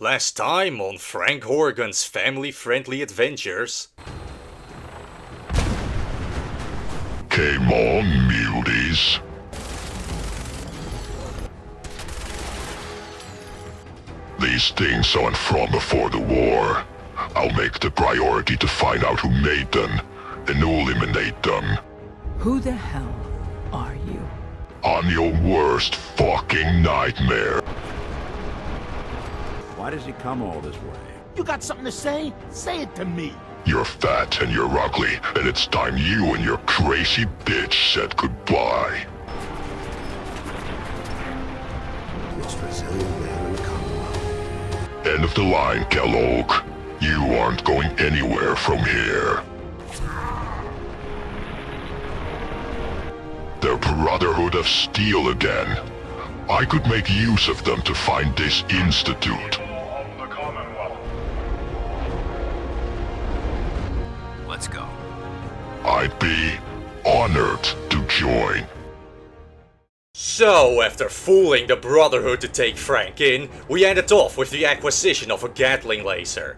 Last time on Frank Horrigan's family-friendly adventures. Came on, muties. These things aren't from before the war. I'll make the priority to find out who made them and eliminate them. Who the hell are you? I'm your worst fucking nightmare. Why does he come all this way? You got something to say? Say it to me. You're fat and you're ugly, and it's time you and your crazy bitch said goodbye. Most resilient man in the Commonwealth. End of the line, Kellogg. You aren't going anywhere from here. The Brotherhood of Steel again. I could make use of them to find this institute. Let's go. I'd be honored to join. So, after fooling the Brotherhood to take Frank in, we ended off with the acquisition of a Gatling laser.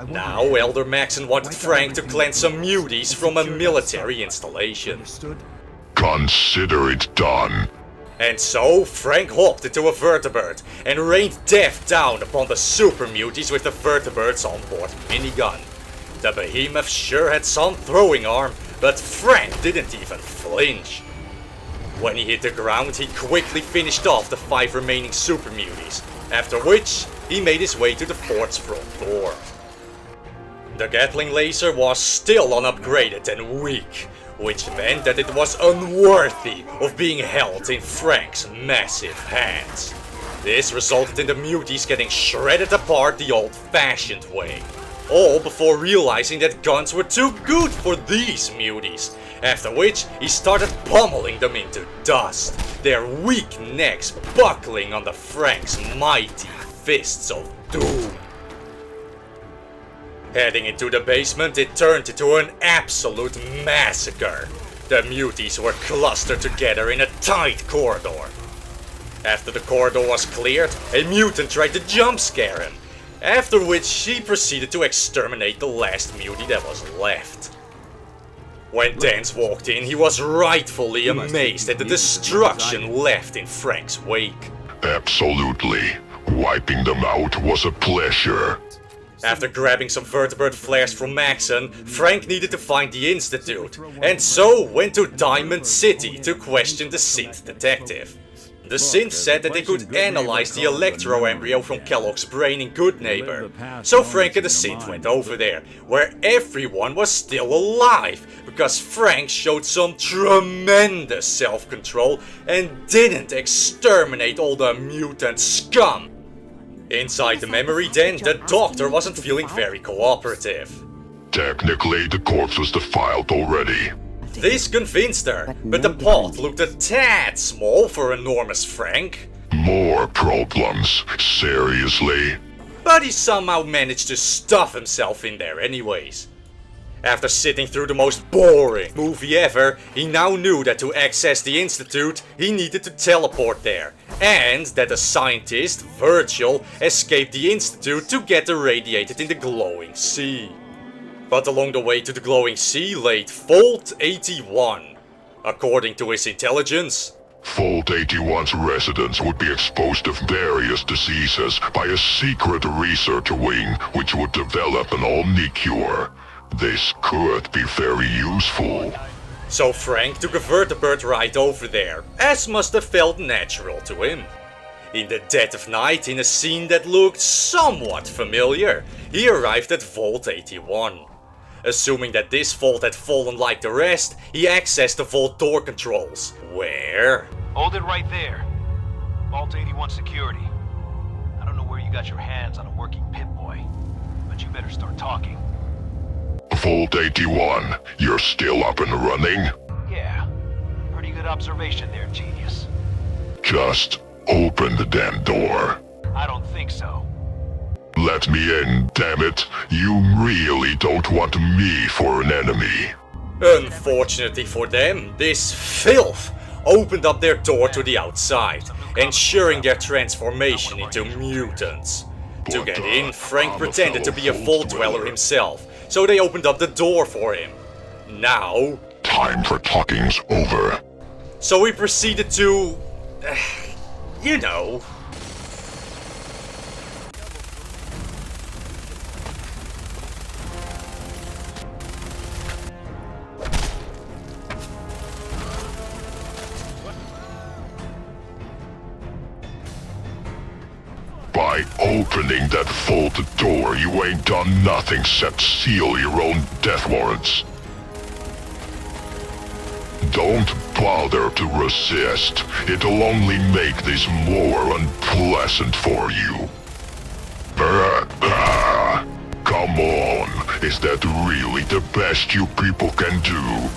Now, Elder Maxon wanted Frank to cleanse some muties from a military installation. Consider it done. And so, Frank hopped into a vertebrate and rained death down upon the super muties with the vertebrate's onboard minigun. The behemoth sure had some throwing arm, but Frank didn't even flinch. When he hit the ground, he quickly finished off the 5 remaining super muties, after which he made his way to the fort's front door. The Gatling laser was still unupgraded and weak, which meant that it was unworthy of being held in Frank's massive hands. This resulted in the muties getting shredded apart the old-fashioned way. All before realizing that guns were too good for these muties, after which he started pummeling them into dust, their weak necks buckling under Frank's mighty fists of doom. Heading into the basement, it turned into an absolute massacre. The muties were clustered together in a tight corridor. After the corridor was cleared, a mutant tried to jump scare him, after which he proceeded to exterminate the last mutie that was left. When Danse walked in, he was rightfully amazed at the destruction left in Frank's wake. Absolutely. Wiping them out was a pleasure. After grabbing some vertebrate flares from Maxon, Frank needed to find the Institute, and so went to Diamond City to question the synth detective. The synth said that they could analyze the electro embryo from Kellogg's brain in Good Neighbor. So Frank and the synth went over there, where everyone was still alive, because Frank showed some tremendous self-control and didn't exterminate all the mutant scum. Inside the memory den, the doctor wasn't feeling very cooperative. Technically, the corpse was defiled already. This convinced her, but the pot looked a tad small for enormous Frank. More problems, seriously? But he somehow managed to stuff himself in there anyways. After sitting through the most boring movie ever, he now knew that to access the Institute, he needed to teleport there, and that a scientist, Virgil, escaped the Institute to get irradiated in the glowing sea. But along the way to the glowing sea lay Vault 81. According to his intelligence, Vault 81's residents would be exposed to various diseases by a secret research wing which would develop an omni-cure. This could be very useful. So Frank took a vertebrate ride over there, as must have felt natural to him. In the dead of night, in a scene that looked somewhat familiar, he arrived at Vault 81. Assuming that this vault had fallen like the rest, he accessed the vault door controls, where... Hold it right there. Vault 81 security. I don't know where you got your hands on a working Pip-Boy, but you better start talking. Vault 81, you're still up and running? Yeah, pretty good observation there, genius. Just open the damn door. I don't think so. Let me in, damn it. You really don't want me for an enemy. Unfortunately for them, this filth opened up their door to the outside, ensuring their transformation into mutants. To get in, Frank pretended to be a vault dweller himself, so they opened up the door for him. Now... Time for talking's over. So we proceeded to... you know... By opening that vault door, you ain't done nothing except seal your own death warrants. Don't bother to resist. It'll only make this more unpleasant for you. Come on, is that really the best you people can do?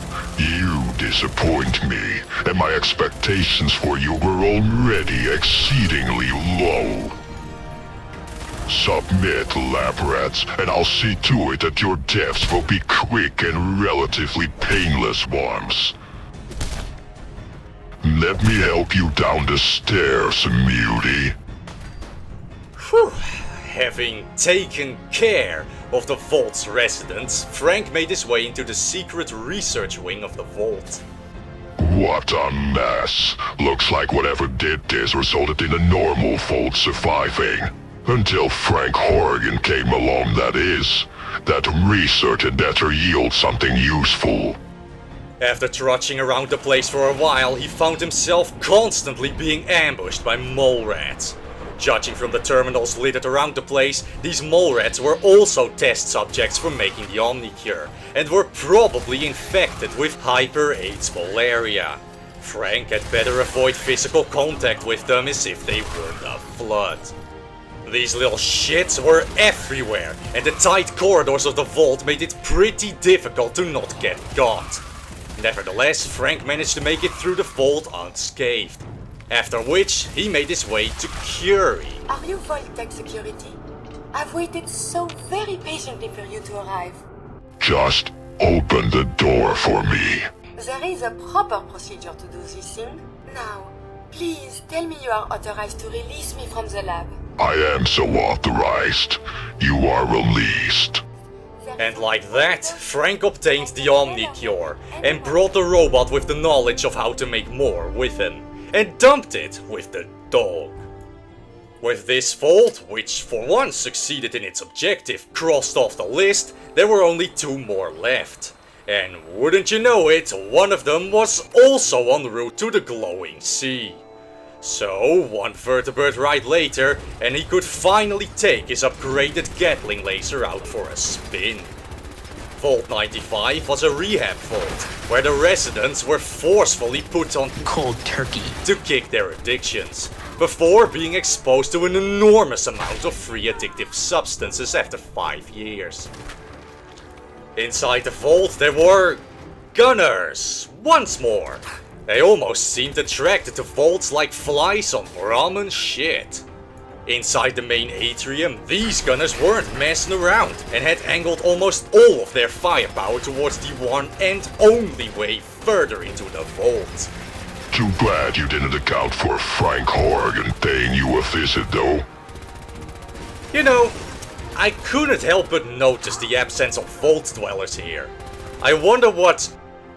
You disappoint me, and my expectations for you were already exceedingly low. Submit, lab rats, and I'll see to it that your deaths will be quick and relatively painless ones. Let me help you down the stairs, Muty. Whew. Having taken care of the vault's residents, Frank made his way into the secret research wing of the vault. What a mess. Looks like whatever did this resulted in a normal vault surviving. Until Frank Horrigan came along, that is. That research had better yield something useful. After trudging around the place for a while, he found himself constantly being ambushed by mole rats. Judging from the terminals littered around the place, these mole rats were also test subjects for making the Omnicure, and were probably infected with Hyper-AIDS malaria. Frank had better avoid physical contact with them as if they were a flood. These little shits were everywhere, and the tight corridors of the vault made it pretty difficult to not get got. Nevertheless, Frank managed to make it through the vault unscathed. After which, he made his way to Curie. Are you Vault Tech Security? I've waited so very patiently for you to arrive. Just open the door for me. There is a proper procedure to do this thing. Now, please tell me you are authorized to release me from the lab. I am so authorized. You are released. And like that, Frank obtained the Omnicure and brought the robot with the knowledge of how to make more with him, and dumped it with the dog. With this vault, which for once succeeded in its objective, crossed off the list, there were only 2 more left. And wouldn't you know it, one of them was also en route to the glowing sea. So, one vertebrate ride later, and he could finally take his upgraded Gatling laser out for a spin. Vault 95 was a rehab vault, where the residents were forcefully put on cold turkey to kick their addictions, before being exposed to an enormous amount of free addictive substances after 5 years. Inside the vault there were... gunners! Once more! They almost seemed attracted to vaults like flies on ramen shit. Inside the main atrium, these gunners weren't messing around and had angled almost all of their firepower towards the one and only way further into the vault. Too bad you didn't account for Frank Horrigan paying you a visit, though. You know, I couldn't help but notice the absence of vault dwellers here. I wonder what...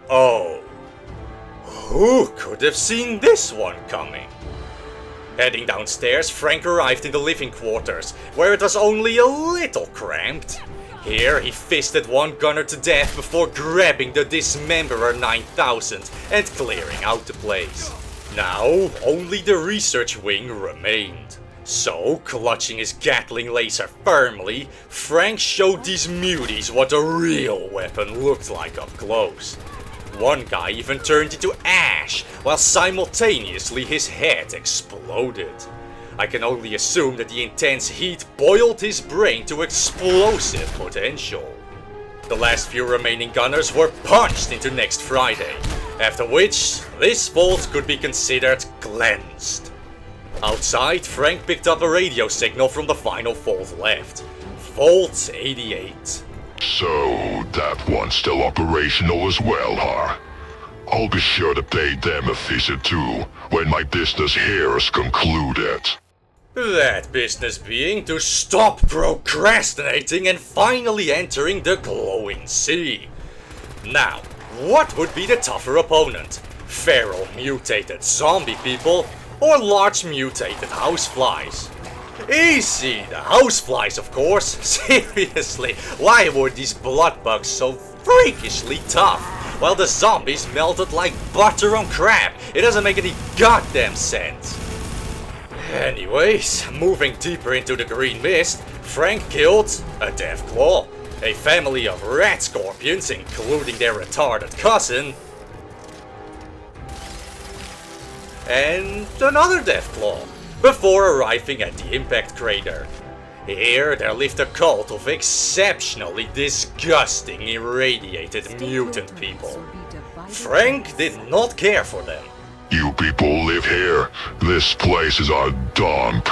oh... who could have seen this one coming? Heading downstairs, Frank arrived in the living quarters, where it was only a little cramped. Here, he fisted one gunner to death before grabbing the Dismemberer 9000 and clearing out the place. Now, only the research wing remained. So, clutching his Gatling laser firmly, Frank showed these muties what a real weapon looked like up close. One guy even turned into ash, while simultaneously his head exploded. I can only assume that the intense heat boiled his brain to explosive potential. The last few remaining gunners were punched into next Friday, after which this vault could be considered cleansed. Outside, Frank picked up a radio signal from the final vault left. Vault 88. So, that one's still operational as well, huh? I'll be sure to pay them a visit too, when my business here is concluded. That business being to stop procrastinating and finally entering the glowing sea. Now, what would be the tougher opponent? Feral mutated zombie people or large mutated houseflies? Easy, the houseflies of course. Seriously, why were these bloodbugs so freakishly tough? While the zombies melted like butter on crab. It doesn't make any goddamn sense. Anyways, moving deeper into the green mist, Frank killed a Deathclaw, a family of rat scorpions including their retarded cousin, and another Deathclaw, before arriving at the impact crater. Here there lived a cult of exceptionally disgusting irradiated mutant people. Frank did not care for them. You people live here. This place is a dump.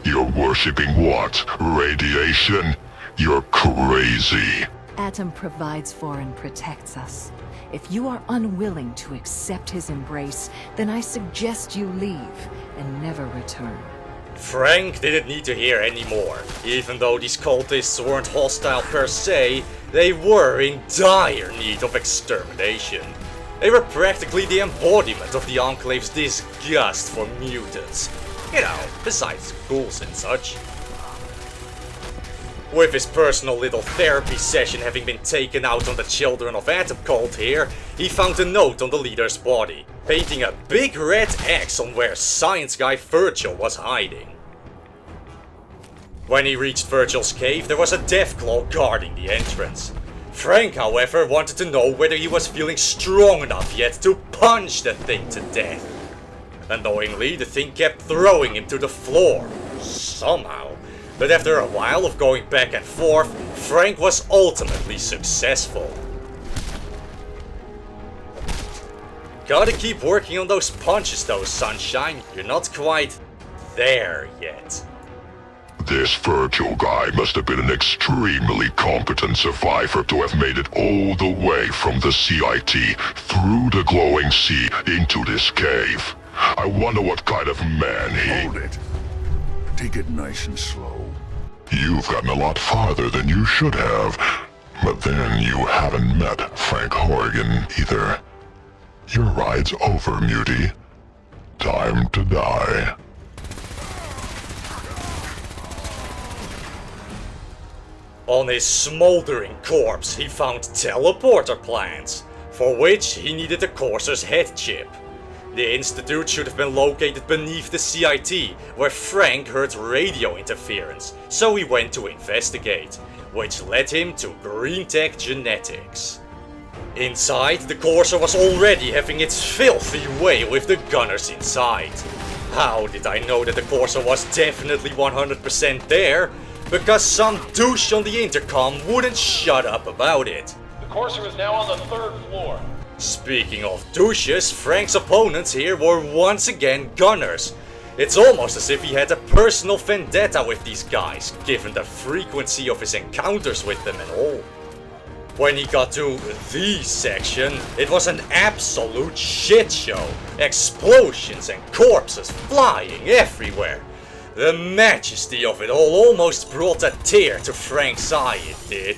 You're worshipping what? Radiation? You're crazy. Atom provides for and protects us. If you are unwilling to accept his embrace, then I suggest you leave and never return. Frank didn't need to hear any more. Even though these cultists weren't hostile per se, they were in dire need of extermination. They were practically the embodiment of the Enclave's disgust for mutants. You know, besides ghouls and such. With his personal little therapy session having been taken out on the Children of Atom cult here, he found a note on the leader's body, painting a big red X on where science guy Virgil was hiding. When he reached Virgil's cave, there was a Deathclaw guarding the entrance. Frank, however, wanted to know whether he was feeling strong enough yet to punch the thing to death. Annoyingly, the thing kept throwing him to the floor, somehow. But after a while of going back and forth, Frank was ultimately successful. Gotta keep working on those punches though, Sunshine. You're not quite there yet. This Virgil guy must have been an extremely competent survivor to have made it all the way from the CIT through the glowing sea into this cave. I wonder what kind of man he... Hold it. Take it nice and slow. You've gotten a lot farther than you should have. But then you haven't met Frank Horrigan either. Your ride's over, Mutie. Time to die. On his smoldering corpse, he found teleporter plans, for which he needed the Courser's head chip. The Institute should have been located beneath the CIT, where Frank heard radio interference, so he went to investigate, which led him to Green Tech Genetics. Inside, the Courser was already having its filthy way with the gunners inside. How did I know that the Courser was definitely 100% there? Because some douche on the intercom wouldn't shut up about it. The Courser is now on the 3rd floor. Speaking of douches, Frank's opponents here were once again gunners. It's almost as if he had a personal vendetta with these guys, given the frequency of his encounters with them and all. When he got to the section, it was an absolute shit show. Explosions and corpses flying everywhere. The majesty of it all almost brought a tear to Frank's eye, it did.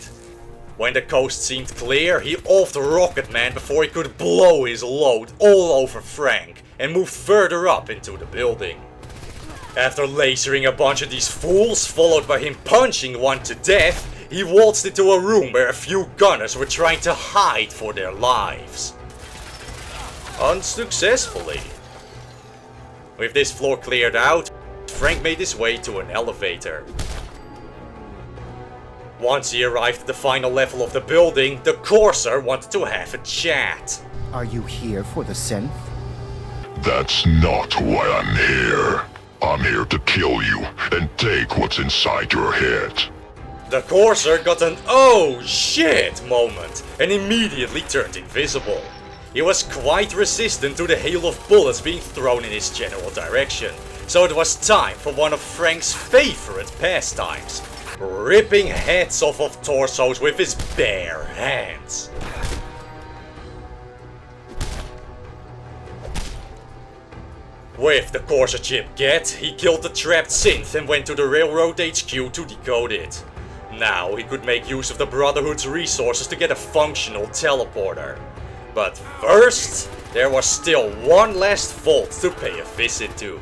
When the coast seemed clear, he offed Rocket Man before he could blow his load all over Frank and moved further up into the building. After lasering a bunch of these fools, followed by him punching one to death, he waltzed into a room where a few gunners were trying to hide for their lives. Unsuccessfully. With this floor cleared out, Frank made his way to an elevator. Once he arrived at the final level of the building, the Courser wanted to have a chat. Are you here for the synth? That's not why I'm here. I'm here to kill you and take what's inside your head. The Courser got an "oh shit" moment and immediately turned invisible. He was quite resistant to the hail of bullets being thrown in his general direction, so it was time for one of Frank's favorite pastimes, ripping heads off of torsos with his bare hands. With the Corsa chip get, he killed the trapped synth and went to the Railroad HQ to decode it. Now he could make use of the Brotherhood's resources to get a functional teleporter. But first, there was still one last vault to pay a visit to.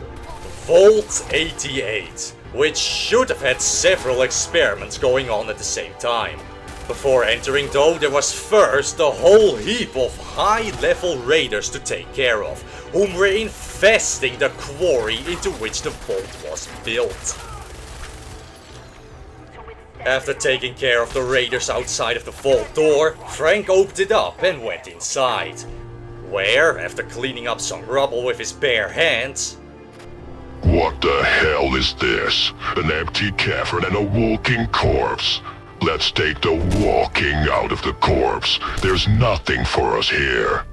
Vault 88, which should have had several experiments going on at the same time. Before entering though, there was first a whole heap of high-level raiders to take care of, whom were infesting the quarry into which the vault was built. After taking care of the raiders outside of the vault door, Frank opened it up and went inside. Where, after cleaning up some rubble with his bare hands... What the hell is this? An empty cavern and a walking corpse. Let's take the walking out of the corpse. There's nothing for us here.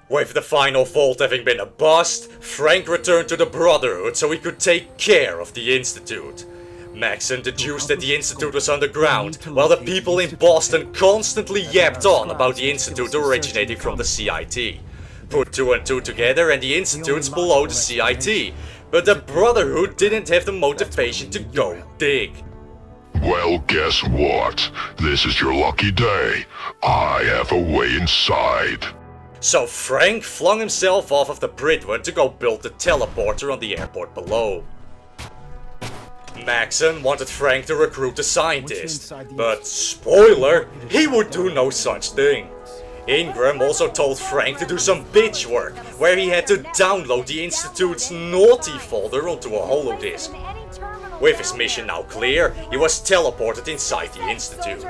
With the final vault having been a bust, Frank returned to the Brotherhood so he could take care of the Institute. Maxon deduced that the Institute was underground, while the people in Boston constantly yapped on about the Institute originating from the CIT. Put 2 and 2 together and the Institute's below the CIT, but the Brotherhood didn't have the motivation to go dig. Well, guess what? This is your lucky day. I have a way inside. So Frank flung himself off of the Bridwood to go build the teleporter on the airport below. Maxon wanted Frank to recruit a scientist, but spoiler, he would do no such thing. Ingram also told Frank to do some bitch work, where he had to download the Institute's naughty folder onto a holodisk. With his mission now clear, he was teleported inside the Institute.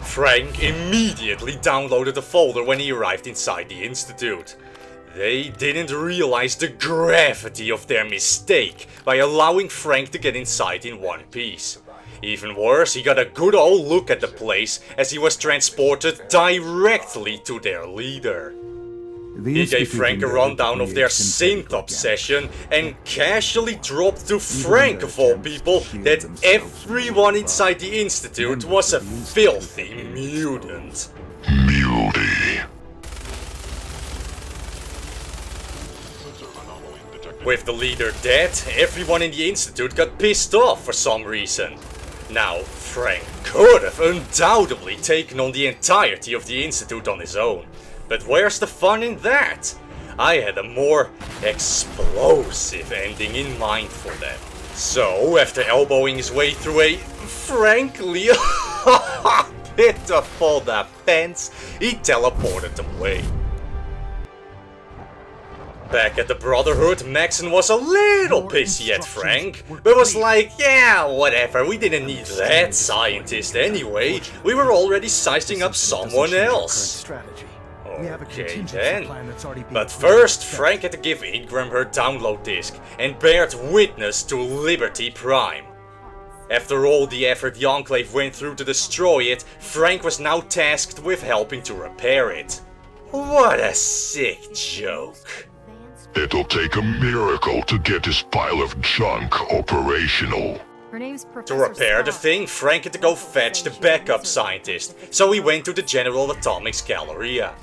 Frank immediately downloaded the folder when he arrived inside the Institute. They didn't realize the gravity of their mistake by allowing Frank to get inside in one piece. Even worse, he got a good old look at the place as he was transported directly to their leader. He gave Frank a rundown of their synth obsession and casually dropped to Frank, of all people, that everyone inside the Institute was a filthy mutant. Muty. With the leader dead, everyone in the Institute got pissed off for some reason. Now, Frank could have undoubtedly taken on the entirety of the Institute on his own. But where's the fun in that? I had a more explosive ending in mind for them. So, after elbowing his way through a, frankly, pitiful defense, he teleported away. Back at the Brotherhood, Maxon was a little pissy at Frank, but was like, yeah, whatever, we didn't need that scientist anyway, we were already sizing up someone else. Okay then. But first, Frank had to give Ingram her download disk and bear witness to Liberty Prime. After all the effort the Enclave went through to destroy it, Frank was now tasked with helping to repair it. What a sick joke. It'll take a miracle to get this pile of junk operational. To repair the thing, Frank had to go fetch the backup scientist, so he went to the General Atomics Galleria.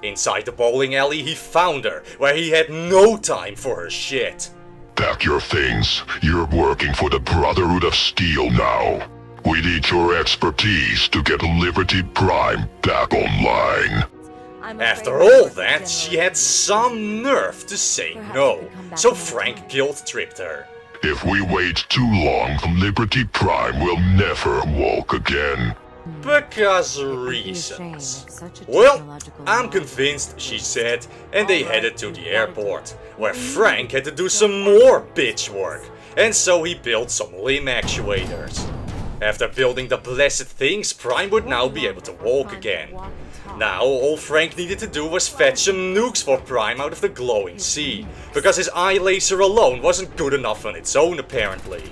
Inside the bowling alley, he found her, where he had no time for her shit. Pack your things. You're working for the Brotherhood of Steel now. We need your expertise to get Liberty Prime back online. After all that, she had some nerve to say no, so Frank guilt-tripped her. If we wait too long, Liberty Prime will never walk again. Because reasons. Well, I'm convinced, she said, and they headed to the airport, where Frank had to do some more bitch work, and so he built some limb actuators. After building the blessed things, Prime would now be able to walk again. Now, all Frank needed to do was fetch some nukes for Prime out of the glowing sea, because his eye laser alone wasn't good enough on its own apparently.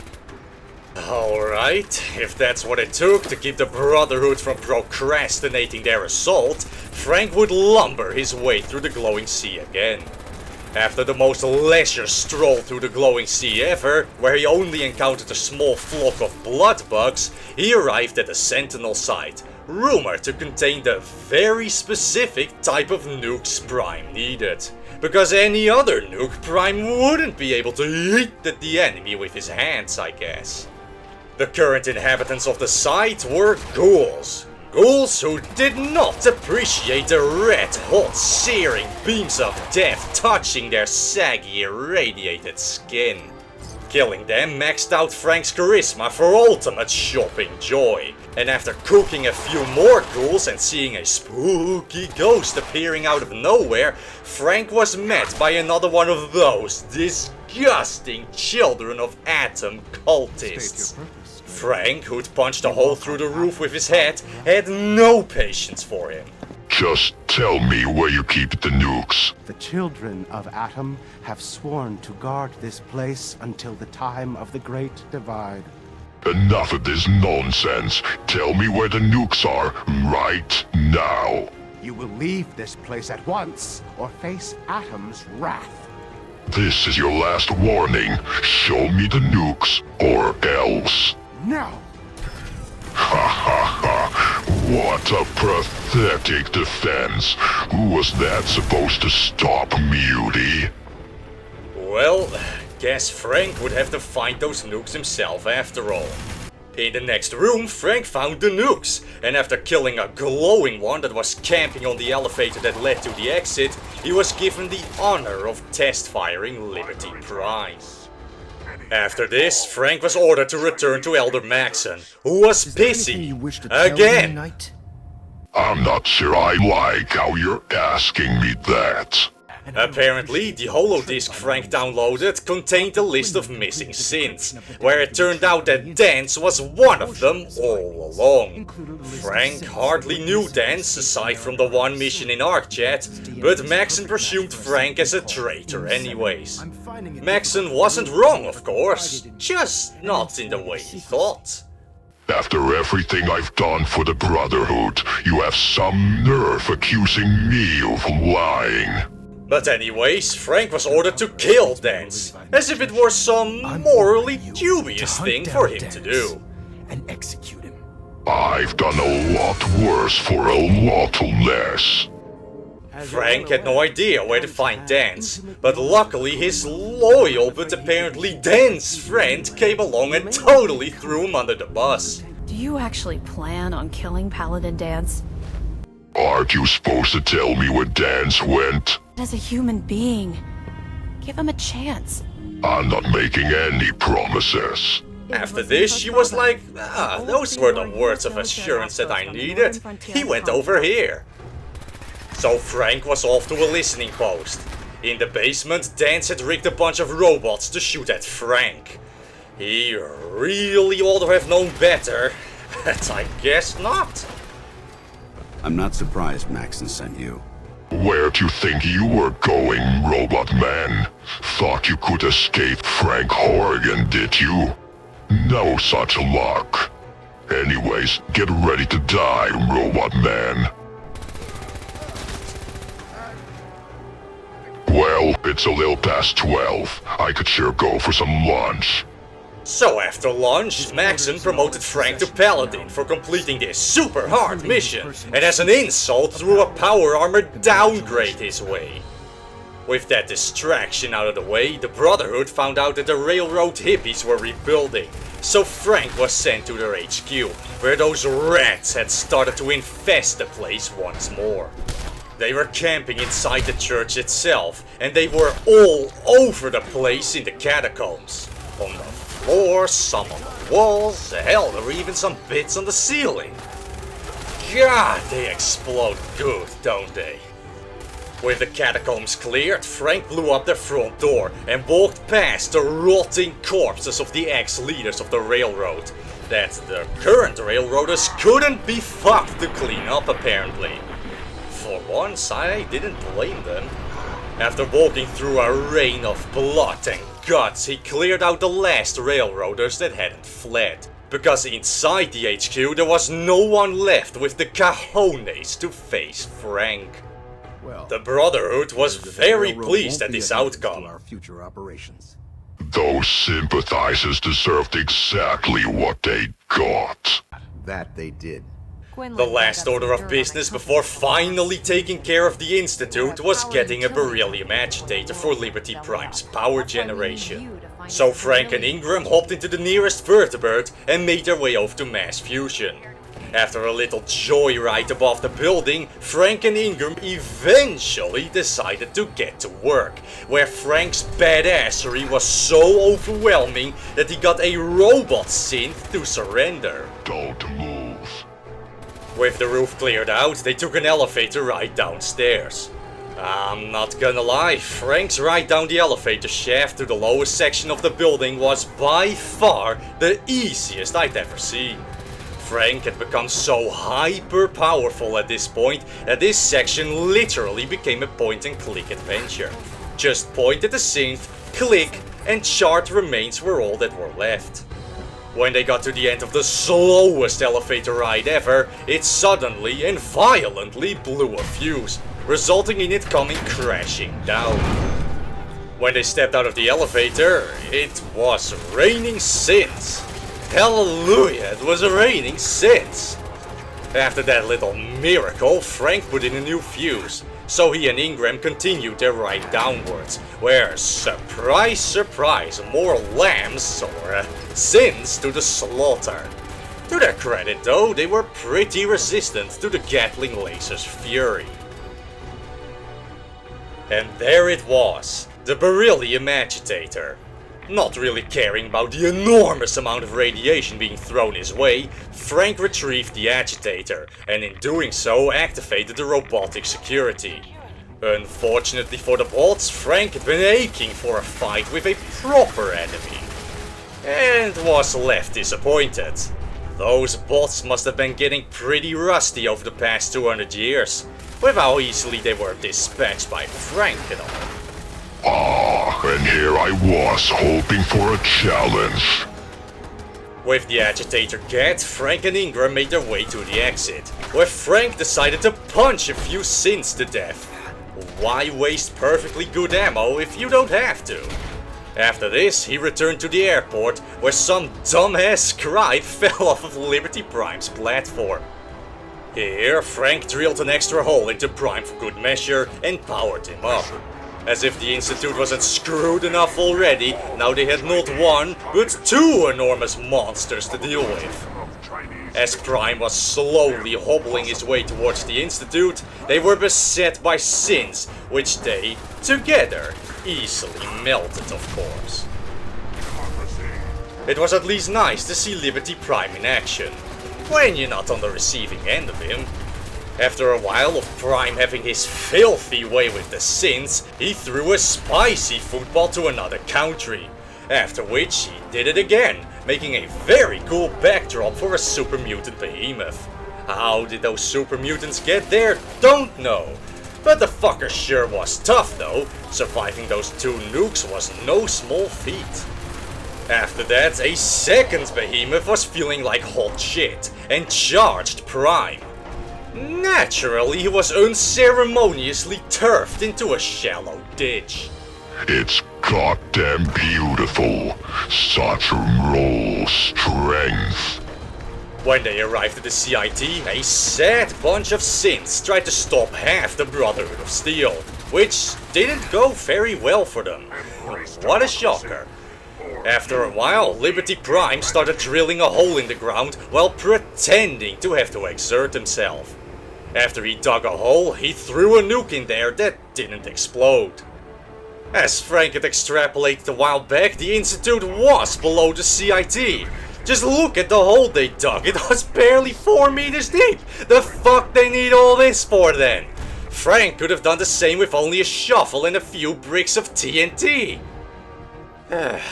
Alright, if that's what it took to keep the Brotherhood from procrastinating their assault, Frank would lumber his way through the glowing sea again. After the most leisure stroll through the glowing sea ever, where he only encountered a small flock of blood bugs, he arrived at the Sentinel site, rumored to contain the very specific type of nukes Prime needed. Because any other nuke, Prime wouldn't be able to hit at the enemy with his hands, I guess. The current inhabitants of the site were ghouls. Ghouls who did not appreciate the red-hot searing beams of death touching their saggy irradiated skin. Killing them maxed out Frank's charisma for ultimate shopping joy. And after cooking a few more ghouls and seeing a spooky ghost appearing out of nowhere, Frank was met by another one of those disgusting children of Atom cultists. Frank, who'd punched a hole through the roof with his head, had no patience for him. Just tell me where you keep the nukes. The children of Atom have sworn to guard this place until the time of the Great Divide. Enough of this nonsense. Tell me where the nukes are right now. You will leave this place at once, or face Atom's wrath. This is your last warning. Show me the nukes, or else. No! Ha ha ha! What a pathetic defense. Who was that supposed to stop, Muty? Well, guess Frank would have to find those nukes himself after all. In the next room, Frank found the nukes, and after killing a glowing one that was camping on the elevator that led to the exit, he was given the honor of test-firing Liberty Prime. After this, Frank was ordered to return to Elder Maxon, who was busy again. I'm not sure I like how you're asking me that. Apparently, the holodisc Frank downloaded contained a list of missing synths, where it turned out that Danse was one of them all along. Frank hardly knew Danse, aside from the one mission in ArcChat, but Maxon presumed Frank as a traitor anyways. Maxon wasn't wrong, of course, just not in the way he thought. After everything I've done for the Brotherhood, you have some nerve accusing me of lying. But anyways, Frank was ordered to kill Danse, as if it were some morally dubious thing for him to do. And execute him. I've done a lot worse for a lot less. Frank had no idea where to find Danse, but luckily his loyal but apparently dense friend came along and totally threw him under the bus. Do you actually plan on killing Paladin Danse? Aren't you supposed to tell me where Danse went? As a human being, give him a chance. I'm not making any promises. After this, she was like, those were the words of assurance that I needed. He went over here. So Frank was off to a listening post. In the basement, Danse had rigged a bunch of robots to shoot at Frank. He really ought to have known better, but I guess not. I'm not surprised Maxon sent you. Where do you think you were going, Robot Man? Thought you could escape Frank Horrigan, did you? No such luck. Anyways, get ready to die, Robot Man. Well, it's a little past 12. I could sure go for some lunch. So after lunch, Maxon promoted Frank to Paladin for completing this super hard mission, and as an insult threw a power armor downgrade his way. With that distraction out of the way, the Brotherhood found out that the railroad hippies were rebuilding, so Frank was sent to their HQ, where those rats had started to infest the place once more. They were camping inside the church itself, and they were all over the place in the catacombs. On the floor, some on the walls, hell, there were even some bits on the ceiling. God, they explode good, don't they? With the catacombs cleared, Frank blew up their front door and walked past the rotting corpses of the ex-leaders of the railroad that the current railroaders couldn't be fucked to clean up apparently. For once, I didn't blame them. After walking through a rain of blood and guts, he cleared out the last railroaders that hadn't fled. Because inside the HQ there was no one left with the cojones to face Frank. Well, the Brotherhood was very pleased at this outcome. Our future operations. Those sympathizers deserved exactly what they got. That they did. The last order of business before finally taking care of the Institute was getting a beryllium agitator for Liberty Prime's power generation. So Frank and Ingram hopped into the nearest vertebrate and made their way over to mass fusion. After a little joyride above the building, Frank and Ingram eventually decided to get to work, where Frank's badassery was so overwhelming that he got a robot synth to surrender. Don't move. With the roof cleared out, they took an elevator ride downstairs. I'm not gonna lie, Frank's ride down the elevator shaft to the lowest section of the building was by far the easiest I'd ever seen. Frank had become so hyper powerful at this point that this section literally became a point and click adventure. Just point at the synth, click, and chart remains were all that were left. When they got to the end of the slowest elevator ride ever, it suddenly and violently blew a fuse, resulting in it coming crashing down. When they stepped out of the elevator, it was raining synths. Hallelujah, it was raining synths. After that little miracle, Frank put in a new fuse, so he and Ingram continued their ride downwards, where, surprise surprise, more lambs, or synths to the slaughter. To their credit though, they were pretty resistant to the Gatling laser's fury. And there it was, the beryllium agitator. Not really caring about the enormous amount of radiation being thrown his way, Frank retrieved the agitator, and in doing so activated the robotic security. Unfortunately for the bots, Frank had been aching for a fight with a proper enemy, and was left disappointed. Those bots must have been getting pretty rusty over the past 200 years, with how easily they were dispatched by Frank and all. And here I was, hoping for a challenge. With the agitator get, Frank and Ingram made their way to the exit, where Frank decided to punch a few synths to death. Why waste perfectly good ammo if you don't have to? After this, he returned to the airport, where some dumbass scribe fell off of Liberty Prime's platform. Here, Frank drilled an extra hole into Prime for good measure and powered him up. As if the Institute wasn't screwed enough already, now they had not one, but two enormous monsters to deal with. As Prime was slowly hobbling his way towards the Institute, they were beset by synths, which they, together, easily melted, of course. It was at least nice to see Liberty Prime in action, when you're not on the receiving end of him. After a while of Prime having his filthy way with the synths, he threw a spicy football to another country, after which he did it again, making a very cool backdrop for a super mutant behemoth. How did those super mutants get there? Don't know. But the fucker sure was tough though, surviving those two nukes was no small feat. After that, a second behemoth was feeling like hot shit, and charged Prime. Naturally, he was unceremoniously turfed into a shallow ditch. It's goddamn beautiful. Such raw strength. When they arrived at the CIT, a sad bunch of synths tried to stop half the Brotherhood of Steel, which didn't go very well for them. What a shocker. After a while, Liberty Prime started drilling a hole in the ground while pretending to have to exert himself. After he dug a hole, he threw a nuke in there that didn't explode. As Frank had extrapolated a while back, the Institute was below the CIT. Just look at the hole they dug, it was barely 4 meters deep! The fuck they need all this for then? Frank could have done the same with only a shovel and a few bricks of TNT.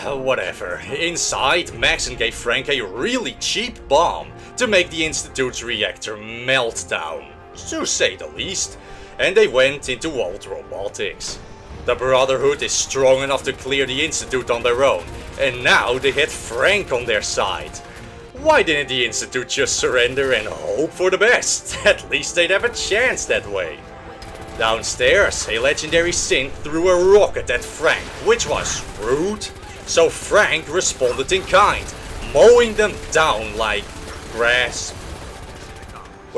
Whatever. Inside, Maxon gave Frank a really cheap bomb to make the Institute's reactor meltdown, to say the least, and they went into old robotics. The Brotherhood is strong enough to clear the Institute on their own, and now they had Frank on their side. Why didn't the Institute just surrender and hope for the best? At least they'd have a chance that way. Downstairs, a legendary synth threw a rocket at Frank, which was rude, so Frank responded in kind, mowing them down like grass.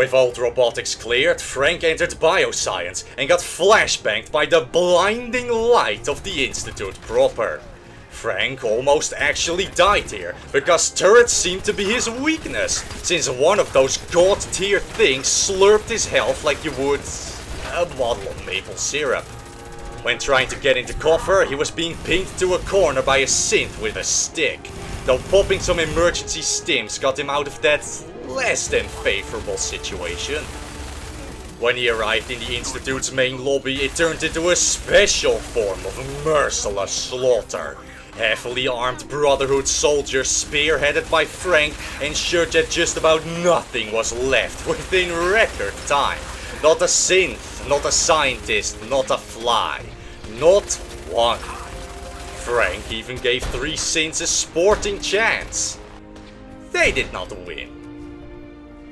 With old robotics cleared, Frank entered bioscience and got flashbanged by the blinding light of the Institute proper. Frank almost actually died here, because turrets seemed to be his weakness, since one of those god-tier things slurped his health like you would a bottle of maple syrup. When trying to get into cover, he was being pinned to a corner by a synth with a stick, though popping some emergency stims got him out of that less than favorable situation. When he arrived in the Institute's main lobby, it turned into a special form of merciless slaughter. Heavily armed Brotherhood soldiers spearheaded by Frank ensured that just about nothing was left within record time. Not a synth, not a scientist, not a fly. Not one. Frank even gave 3 synths a sporting chance. They did not win.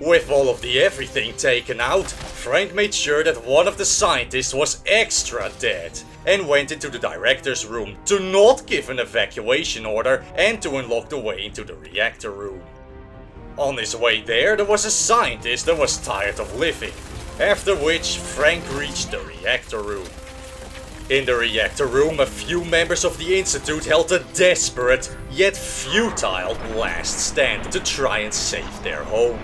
With all of the everything taken out, Frank made sure that one of the scientists was extra dead and went into the director's room to not give an evacuation order and to unlock the way into the reactor room. On his way there was a scientist that was tired of living, after which Frank reached the reactor room. In the reactor room, a few members of the Institute held a desperate yet futile last stand to try and save their home.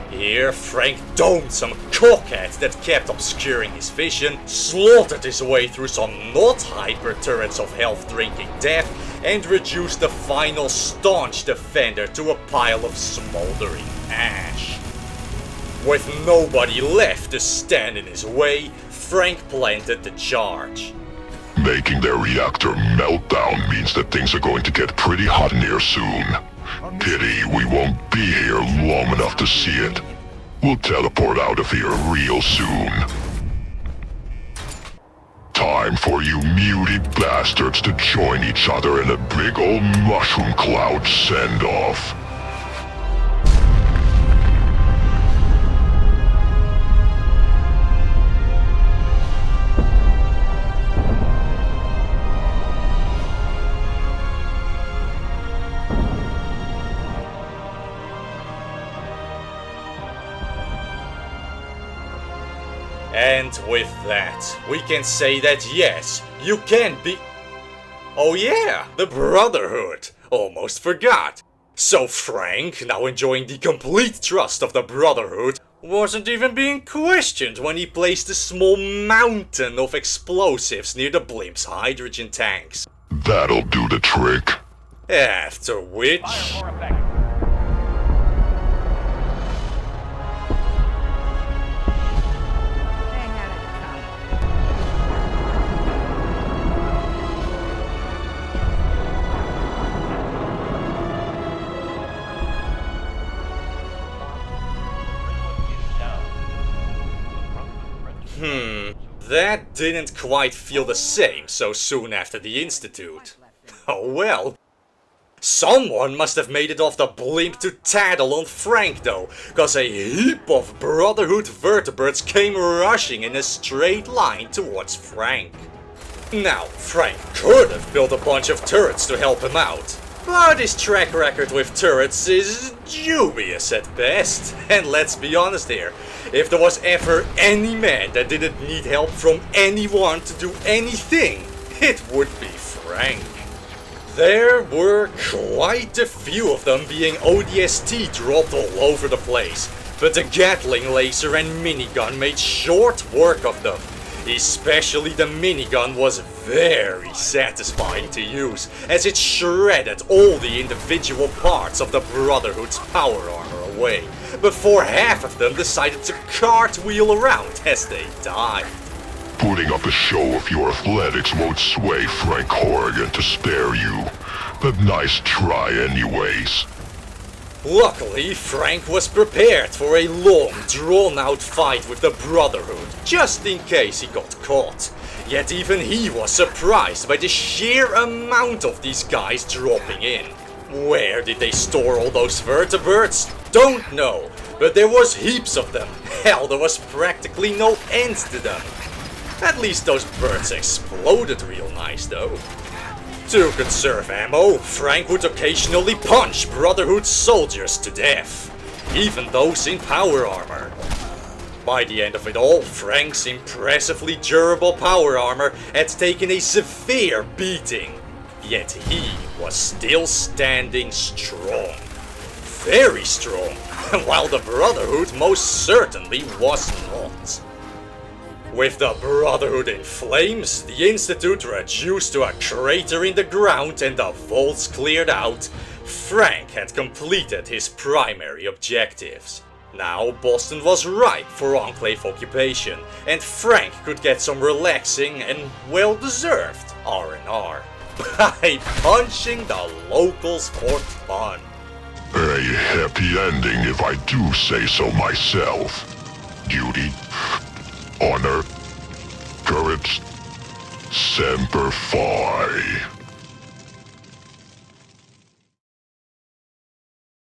Here, Frank domed some cockhead that kept obscuring his vision, slaughtered his way through some not hyper turrets of health-drinking death, and reduced the final staunch defender to a pile of smoldering ash. With nobody left to stand in his way, Frank planted the charge. Making their reactor meltdown means that things are going to get pretty hot in here soon. Pity we won't be here long enough to see it. We'll teleport out of here real soon. Time for you muty bastards to join each other in a big old mushroom cloud send-off. And with that, we can say that yes, you can be... Oh yeah, the Brotherhood! Almost forgot. So Frank, now enjoying the complete trust of the Brotherhood, wasn't even being questioned when he placed a small mountain of explosives near the blimp's hydrogen tanks. That'll do the trick. After which... That didn't quite feel the same so soon after the Institute. Oh well. Someone must have made it off the blimp to tattle on Frank though, cause a heap of Brotherhood vertebrates came rushing in a straight line towards Frank. Now, Frank could have built a bunch of turrets to help him out, but his track record with turrets is dubious at best, and let's be honest here, if there was ever any man that didn't need help from anyone to do anything, it would be Frank. There were quite a few of them being ODST dropped all over the place, but the Gatling laser and minigun made short work of them. Especially the minigun was very satisfying to use, as it shredded all the individual parts of the Brotherhood's power armor away, before half of them decided to cartwheel around as they died. Putting up a show of your athletics won't sway Frank Horrigan to spare you, but nice try anyways. Luckily, Frank was prepared for a long, drawn-out fight with the Brotherhood, just in case he got caught. Yet even he was surprised by the sheer amount of these guys dropping in. Where did they store all those vertebrates? Don't know, but there was heaps of them. Hell, there was practically no end to them. At least those birds exploded real nice though. To conserve ammo, Frank would occasionally punch Brotherhood soldiers to death, even those in power armor. By the end of it all, Frank's impressively durable power armor had taken a severe beating. Yet he was still standing strong. Very strong, while the Brotherhood most certainly was not. With the Brotherhood in flames, the Institute reduced to a crater in the ground and the vaults cleared out, Frank had completed his primary objectives. Now Boston was ripe for Enclave occupation, and Frank could get some relaxing and well-deserved R&R by punching the locals for fun. A happy ending if I do say so myself. Duty, honor, courage, semper fi.